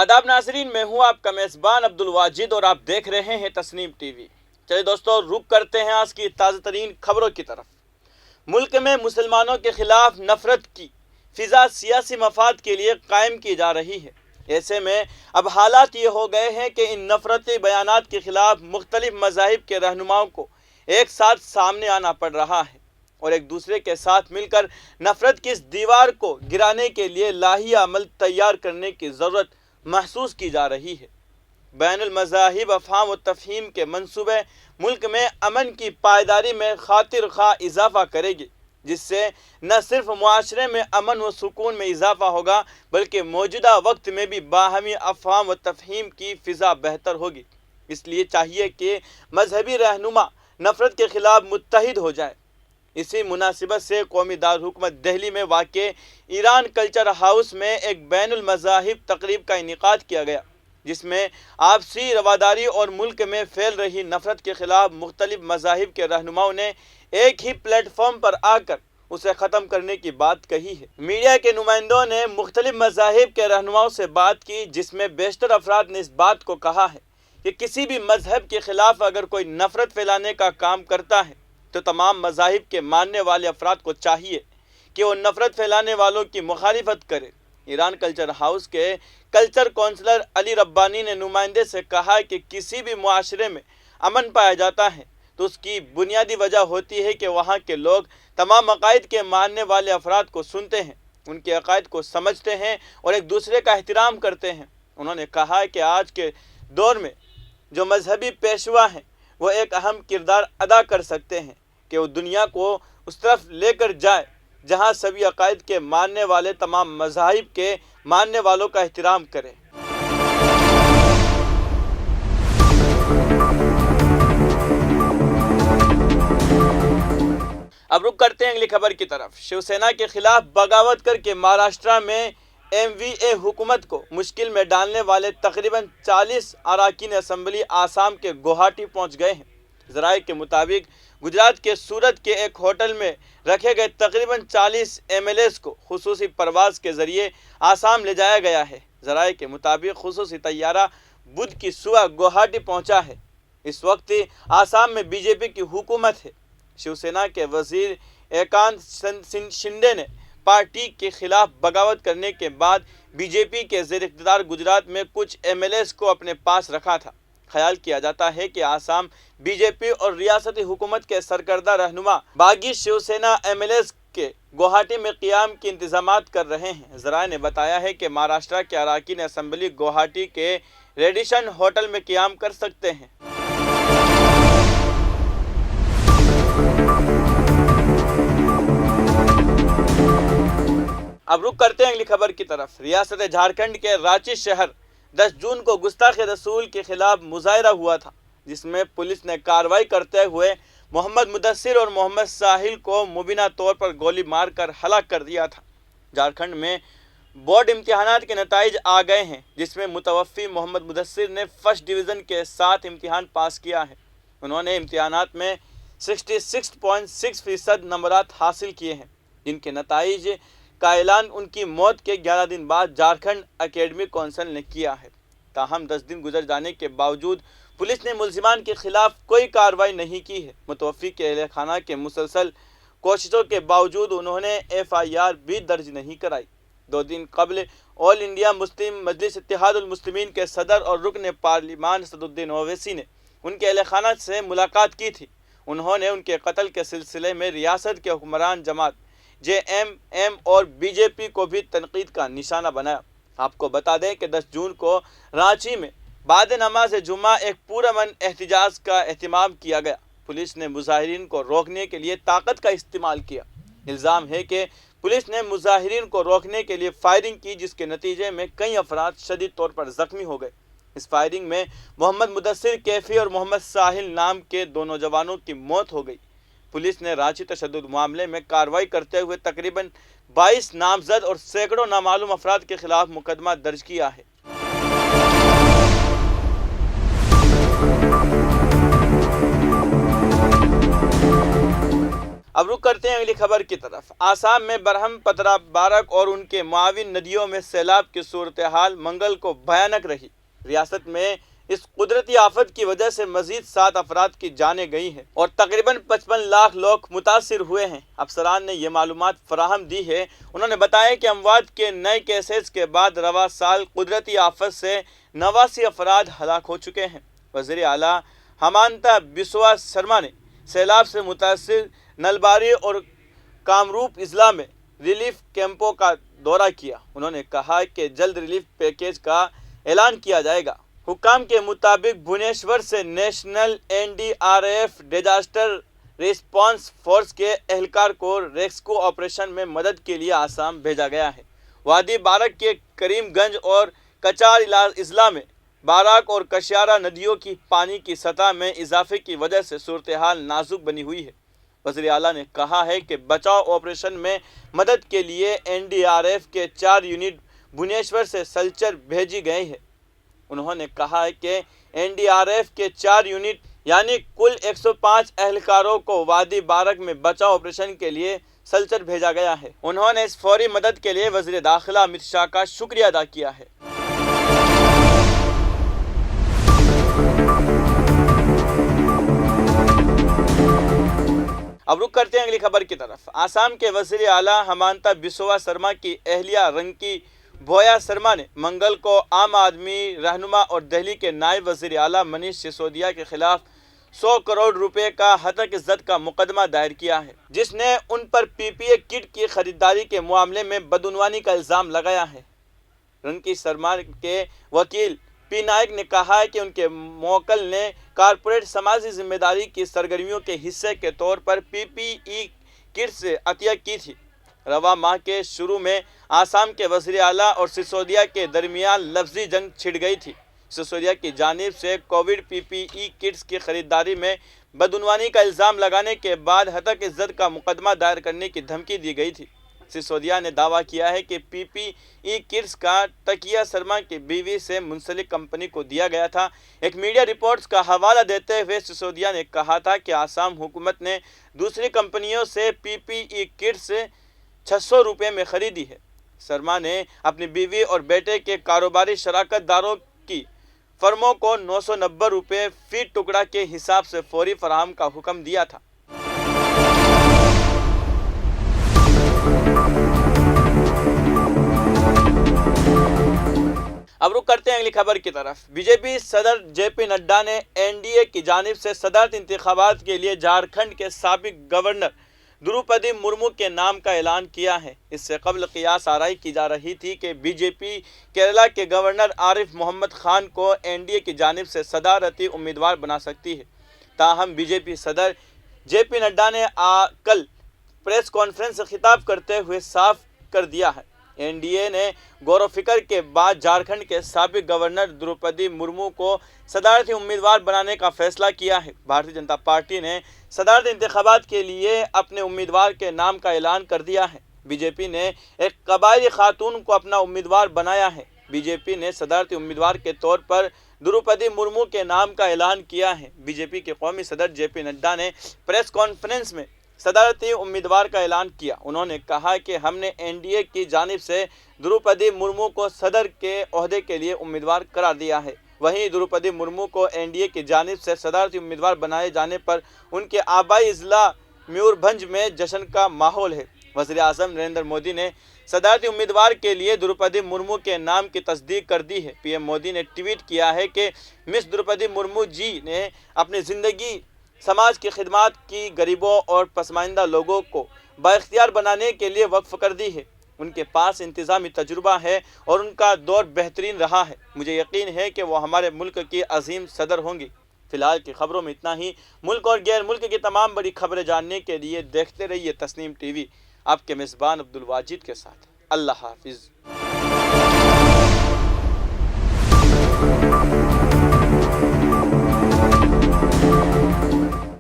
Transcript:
आदाब नाजरीन, मैं हूं आपका मेज़बान अब्दुल वाजिद और आप देख रहे हैं तस्नीम टीवी। चलिए दोस्तों, रुक करते हैं आज की ताज़ा तरीन खबरों की तरफ। मुल्क में मुसलमानों के खिलाफ नफरत की फिजा सियासी मफाद के लिए कायम की जा रही है। ऐसे में अब हालात ये हो गए हैं कि इन नफरती बयानात के खिलाफ मुख्तलिफ मज़ाहिब के रहनुमाओं को एक साथ सामने आना पड़ रहा है और एक दूसरे के साथ मिलकर नफरत की इस दीवार को गिराने के लिए लाही अमल तैयार करने की ज़रूरत महसूस की जा रही है। बैनुल मज़ाहिब अफ़हाम व तफ़हीम के मंसूबे मुल्क में अमन की पायदारी में खातिर खा इजाफ़ा करेगी, जिससे न सिर्फ मुआशरे में अमन व सुकून में इजाफ़ा होगा बल्कि मौजूदा वक्त में भी बाहमी अफ़हाम व तफ़हीम की फ़िज़ा बेहतर होगी। इसलिए चाहिए कि मजहबी रहनुमा नफ़रत के ख़िलाफ़ मुत्तहिद हो जाए। इसी मुनासिबत से कौमी दारहुकूमत दिल्ली में वाक़े ईरान कल्चर हाउस में एक बैनुल मज़ाहिब तकरीब का इनेकाद किया गया, जिसमें आपसी रवादारी और मुल्क में फैल रही नफरत के ख़िलाफ़ मुख्तलिफ मज़ाहिब के रहनुमाओं ने एक ही प्लेटफॉर्म पर आकर उसे ख़त्म करने की बात कही है। मीडिया के नुमाइंदों ने मुख्तलिफ मज़ाहिब के रहनुमाओं से बात की, जिसमें बेशतर अफराद ने इस बात को कहा है कि किसी भी मज़हब के ख़िलाफ़ अगर कोई नफ़रत फैलाने का काम करता है तो तमाम मज़ाहिब के मानने वाले अफराद को चाहिए कि वो नफ़रत फैलाने वालों की मुखालिफत करे। ईरान कल्चर हाउस के कल्चर काउंसलर अली रब्बानी ने नुमाइंदे से कहा कि किसी भी मुआशरे में अमन पाया जाता है तो उसकी बुनियादी वजह होती है कि वहाँ के लोग तमाम अकायद के मानने वाले अफराद को सुनते हैं, उनके अकायद को समझते हैं और एक दूसरे का एहतराम करते हैं। उन्होंने कहा कि आज के दौर में जो मजहबी पेशवा हैं वो एक अहम किरदार अदा कर सकते हैं कि वो दुनिया को उस तरफ लेकर जाए जहाँ सभी अकायद के मानने वाले तमाम मज़ाहिब के मानने वालों का एहतराम करें। अब रुक करते हैं अगली खबर की तरफ। शिवसेना के खिलाफ बगावत करके महाराष्ट्र में MVA हुकूमत को मुश्किल में डालने वाले तकरीबन 40 अरकान असम्बली आसाम के गुवाहाटी पहुंच गए हैं। ज़राए के मुताबिक गुजरात के सूरत के एक होटल में रखे गए तकरीबन 40 MLAs को खुसूसी परवाज़ के ज़रिए आसाम ले जाया गया है। ज़राए के मुताबिक खुसूसी तैयारा बुध की सुबह गुवाहाटी पहुंचा है। इस वक्त आसाम में BJP की हुकूमत है। शिवसेना के वज़ीर एकांत शिंदे ने पार्टी के खिलाफ बगावत करने के बाद BJP के ज़ेर इक़्तिदार गुजरात में कुछ MLAs को अपने पास रखा था। ख्याल किया जाता है कि आसाम BJP और रियासती हुकूमत के सरकर्दा रहनुमा बागी शिवसेना MLAs के गुवाहाटी में क़ियाम के इंतजामात कर रहे हैं। ज़राए ने बताया है कि महाराष्ट्र के अरकान असम्बली गुवाहाटी के रेडिसन होटल में क़ियाम कर सकते हैं। अब रुक करते हैं अगली खबर की तरफ। रियासत झारखंड के रांची शहर 10 जून को गुस्ताख रसूल के खिलाफ मुजाहरा हुआ था, जिसमें पुलिस ने कार्रवाई करते हुए मोहम्मद मुदस्सिर और मोहम्मद साहिल को मुबीना तौर पर गोली मारकर हलाक कर दिया था। झारखंड में बोर्ड इम्तिहानात के नताइज आ गए हैं, जिसमें मुतवफ़्फ़ी मोहम्मद मुदस्सिर ने फर्स्ट डिवीज़न के साथ इम्तिहान पास किया है। उन्होंने इम्तिहानात में 66.6% नंबरात हासिल किए हैं, जिनके नताइज का ऐलान उनकी मौत के 11 दिन बाद झारखंड एकेडमिक काउंसिल ने किया है। ताहम 10 दिन गुजर जाने के बावजूद पुलिस ने मुल्ज़िमान के खिलाफ कोई कार्रवाई नहीं की है। मुतवफ़्फ़ी के अहल खाना के मुसलसल कोशिशों के बावजूद उन्होंने FIR भी दर्ज नहीं कराई। 2 दिन कबल ऑल इंडिया मुस्लिम मजलिस इत्तेहादुल मुस्लिमीन के सदर और रुकन पार्लिमान सदुद्दीन ओवैसी ने उनके अहल खाना से मुलाकात की थी। उन्होंने उनके कत्ल के सिलसिले में रियासत के हुक्मरान जमात JMM और BJP को भी तनकीद का निशाना बनाया। आपको बता दें कि 10 जून को रांची में बाद नमाज जुम्मा एक पुरअमन एहतिजाज का एहतमाम किया गया। पुलिस ने मुजाहिरीन को रोकने के लिए ताकत का इस्तेमाल किया। इल्ज़ाम है कि पुलिस ने मुजाहिरीन को रोकने के लिए फायरिंग की, जिसके नतीजे में कई अफराद शदीद तौर पर ज़ख्मी हो गए। इस फायरिंग में मोहम्मद मुदस्सिर कैफ़ी और मोहम्मद साहिल नाम के 2 नौजवानों की मौत हो गई। पुलिस ने रांची तशद्दुद मामले में कार्रवाई करते हुए तकरीबन 22 नामजद और सैकड़ों नामालूम अफराद के खिलाफ मुकदमा दर्ज किया है। اب رخ کرتے ہیں اگلی خبر کی طرف۔ آسام میں برہم پترا بارک اور ان کے معاون ندیوں میں سیلاب کی صورتحال منگل کو بھیانک رہی۔ ریاست میں اس قدرتی آفت کی وجہ سے مزید 7 افراد کی جانیں گئی ہیں اور تقریباً 55 لاکھ لوگ متاثر ہوئے ہیں۔ افسران نے یہ معلومات فراہم دی ہے۔ انہوں نے بتایا کہ اموات کے نئے کیسز کے بعد رواں سال قدرتی آفت سے 89 افراد ہلاک ہو چکے ہیں۔ وزیر اعلیٰ ہمانتا بسوا سرما نے سیلاب سے متاثر نلباری اور کامروپ اضلاع میں ریلیف کیمپوں کا دورہ کیا۔ انہوں نے کہا کہ جلد ریلیف پیکیج کا اعلان کیا جائے گا۔ حکام کے مطابق بھونیشور سے national NDRF disaster response force کے اہلکار کو ریسکیو آپریشن میں مدد کے لیے آسام بھیجا گیا ہے۔ وادی بارک کے کریم گنج اور کچار اضلاع میں باراک اور کشیارا ندیوں کی پانی کی سطح میں اضافے کی وجہ سے صورتحال نازک بنی ہوئی ہے۔ وزیر اعلیٰ نے کہا ہے کہ بچاؤ آپریشن میں مدد کے لیے NDRF کے 4 یونٹ بھونیشور سے سلچر بھیجی گئی ہے۔ انہوں نے کہا کہ NDRF کے 4 یونٹ یعنی کل 105 اہلکاروں کو وادی بارک میں بچاؤ آپریشن کے لیے سلچر بھیجا گیا ہے۔ انہوں نے اس فوری مدد کے لیے وزیر داخلہ امت شاہ کا شکریہ ادا کیا ہے۔ اب رخ کرتے ہیں اگلی خبر کی طرف۔ آسام کے وزیر اعلیٰ ہمانتا بسوا سرما کی اہلیہ رنکی بھویا سرما نے منگل کو عام آدمی رہنما اور دہلی کے نائب وزیر اعلیٰ منیش سسودیا کے خلاف 100 کروڑ روپے کا ہتک عزت کا مقدمہ دائر کیا ہے، جس نے ان پر PPE کٹ کی خریداری کے معاملے میں بدعنوانی کا الزام لگایا ہے۔ رنکی سرما کے وکیل پی نائک نے کہا ہے کہ ان کے موکل نے کارپوریٹ سماجی ذمہ داری کی سرگرمیوں کے حصے کے طور پر PPE کٹس عطیہ کی تھی۔ رواں ماہ کے شروع میں آسام کے وزیر اعلیٰ اور سسودیا کے درمیان لفظی جنگ چھڑ گئی تھی۔ سسودیا کی جانب سے کووڈ PPE کٹس کی خریداری میں بدعنوانی کا الزام لگانے کے بعد ہتک عزت کا مقدمہ دائر کرنے کی دھمکی دی گئی تھی۔ سسودیا نے دعویٰ کیا ہے کہ PPE کٹس کا تکیہ سرما کی بیوی سے منسلک کمپنی کو دیا گیا تھا۔ ایک میڈیا رپورٹس کا حوالہ دیتے ہوئے سسودیا نے کہا تھا کہ آسام حکومت نے دوسری کمپنیوں سے PPE کٹس 600 روپے میں خریدی ہے۔ سرما نے اپنی بیوی اور بیٹے کے کاروباری شراکت داروں کی فرموں کو 990 روپے فی ٹکڑا کے حساب سے فوری فراہم کا حکم دیا تھا۔ اب رخ کرتے ہیں اگلی خبر کی طرف۔ BJP صدر JP نڈا نے NDA کی جانب سے صدارتی انتخابات کے لیے جھارکھنڈ کے سابق گورنر دروپدی مرمو کے نام کا اعلان کیا ہے۔ اس سے قبل قیاس آرائی کی جا رہی تھی کہ BJP کیرلا کے گورنر عارف محمد خان کو NDA کی جانب سے صدارتی امیدوار بنا سکتی ہے۔ تاہم BJP صدر JP نڈا نے کل پریس کانفرنس سے خطاب کرتے ہوئے صاف کر دیا ہے۔ NDA نے غور و فکر کے بعد جھارکھنڈ کے سابق گورنر دروپدی مرمو کو صدارتی امیدوار بنانے کا فیصلہ کیا ہے۔ بھارتیہ جنتا پارٹی نے صدارتی انتخابات کے لیے اپنے امیدوار کے نام کا اعلان کر دیا ہے۔ BJP نے ایک قبائلی خاتون کو اپنا امیدوار بنایا ہے۔ BJP نے صدارتی امیدوار کے طور پر دروپدی مرمو کے نام کا اعلان کیا ہے۔ BJP کے قومی صدر JP نڈا نے پریس کانفرنس میں صدارتی امیدوار کا اعلان کیا۔ انہوں نے کہا کہ ہم نے NDA کی جانب سے دروپدی مرمو کو صدر کے عہدے کے لیے امیدوار قرار دیا ہے۔ وہیں دروپدی مرمو کو NDA کی جانب سے صدارتی امیدوار بنائے جانے پر ان کے آبائی اضلاع میوربھنج میں جشن کا ماحول ہے۔ وزیر اعظم نریندر مودی نے صدارتی امیدوار کے لیے دروپدی مرمو کے نام کی تصدیق کر دی ہے۔ PM مودی نے ٹویٹ کیا ہے کہ مس دروپدی مرمو جی نے اپنی زندگی سماج کی خدمات کی، غریبوں اور پسماندہ لوگوں کو بااختیار بنانے کے لیے وقف کر دی ہے۔ ان کے پاس انتظامی تجربہ ہے اور ان کا دور بہترین رہا ہے۔ مجھے یقین ہے کہ وہ ہمارے ملک کی عظیم صدر ہوں گی۔ فی الحال کی خبروں میں اتنا ہی۔ ملک اور غیر ملک کی تمام بڑی خبریں جاننے کے لیے دیکھتے رہیے تسنیم TV، آپ کے میزبان عبدالواجد کے ساتھ۔ اللہ حافظ۔